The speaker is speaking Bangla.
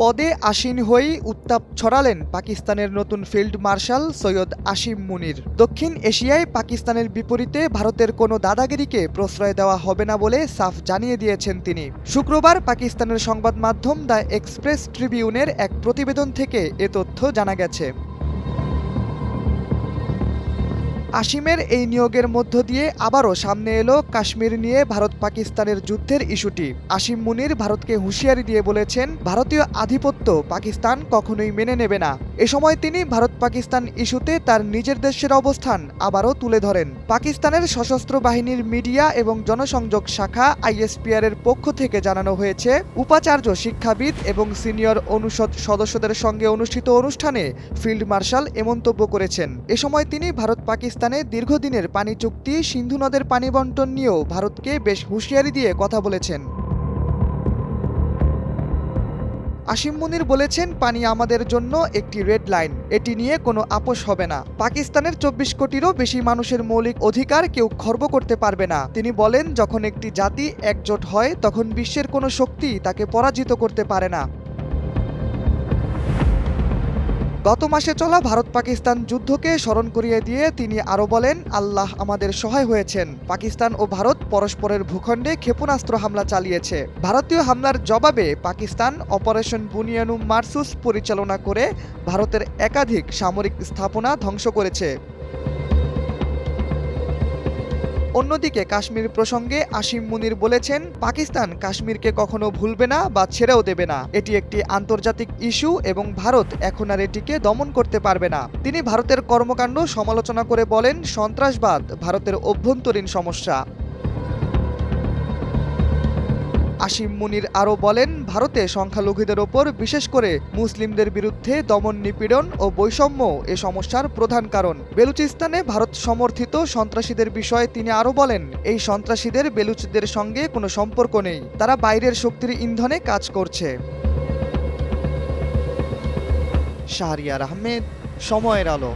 পদে আসীন হয়েই উত্তাপ ছড়ালেন পাকিস্তানের নতুন ফিল্ড মার্শাল সৈয়দ আসিম মুনির। দক্ষিণ এশিয়ায় পাকিস্তানের বিপরীতে ভারতের কোনো দাদাগিরিকে প্রশ্রয় দেওয়া হবে না বলে সাফ জানিয়ে দিয়েছেন তিনি। শুক্রবার পাকিস্তানের সংবাদ মাধ্যম দ্য এক্সপ্রেস ট্রিবিউনের এক প্রতিবেদন থেকে এ তথ্য জানা গেছে। আসিমের এই নিয়োগের মধ্য দিয়ে আবারও সামনে এলো কাশ্মীর নিয়ে ভারত পাকিস্তানের যুদ্ধের ইস্যুটি। আসিম মুনির ভারতকে হুঁশিয়ারি দিয়ে বলেছেন, ভারতীয় আধিপত্য পাকিস্তান কখনোই মেনে নেবে না। এ সময় তিনি ভারত পাকিস্তান ইস্যুতে তার নিজের দেশের অবস্থান আবারও তুলে ধরেন। পাকিস্তানের সশস্ত্র বাহিনীর মিডিয়া এবং জনসংযোগ শাখা ISPR এর পক্ষ থেকে জানানো হয়েছে, উপাচার্য শিক্ষাবিদ এবং সিনিয়র অনুষদ সদস্যদের সঙ্গে অনুষ্ঠিত অনুষ্ঠানে ফিল্ড মার্শাল এ মন্তব্য করেছেন। এ সময় তিনি ভারত পাকিস্তানে দীর্ঘদিনের পানি চুক্তি, সিন্ধু নদের পানি বণ্টন নিয়েও ভারতকে বেশ হুঁশিয়ারি দিয়ে কথা বলেছেন। আসিম মুনির বলেছেন, পানি আমাদের জন্য একটি রেড লাইন, এটি নিয়ে কোনো আপোষ হবে না। পাকিস্তানের 24 কোটিরও বেশি মানুষের মৌলিক অধিকার কেউ খর্ব করতে পারবে না। তিনি বলেন, যখন একটি জাতি একজোট হয় তখন বিশ্বের কোনো শক্তি তাকে পরাজিত করতে পারে না। গত মাসে চলা ভারত পাকিস্তান যুদ্ধকে স্মরণ করিয়ে দিয়ে তিনি আরও বলেন, আল্লাহ আমাদের সহায় হয়েছেন। পাকিস্তান ও ভারত পরস্পরের ভূখণ্ডে ক্ষেপণাস্ত্র হামলা চালিয়েছে। ভারতীয় হামলার জবাবে পাকিস্তান অপারেশন বুনিয়ানুম মারসুস পরিচালনা করে ভারতের একাধিক সামরিক স্থাপনা ধ্বংস করেছে। অন্যদিকে কাশ্মীর প্রসঙ্গে আসিম মুনির বলেছেন, পাকিস্তান কাশ্মীরকে কখনো ভুলবে না বা ছেড়েও দেবে না। এটি একটি আন্তর্জাতিক ইস্যু এবং ভারত এখন আর এটিকে দমন করতে পারবে না। তিনি ভারতের কর্মকাণ্ড সমালোচনা করে বলেন, সন্ত্রাসবাদ ভারতের অভ্যন্তরীণ সমস্যা। আসিম মুনির আরও বলেন, ভারতে সংখ্যালঘুদের ওপর বিশেষ করে মুসলিমদের বিরুদ্ধে দমন নিপীড়ন ও বৈষম্য এ সমস্যার প্রধান কারণ। বেলুচিস্তানে ভারত সমর্থিত সন্ত্রাসীদের বিষয়ে তিনি আরও বলেন, এই সন্ত্রাসীদের বেলুচদের সঙ্গে কোনো সম্পর্ক নেই, তারা বাইরের শক্তির ইন্ধনে কাজ করছে। শাহরিয়ার আহমেদ, সময়ের আলো।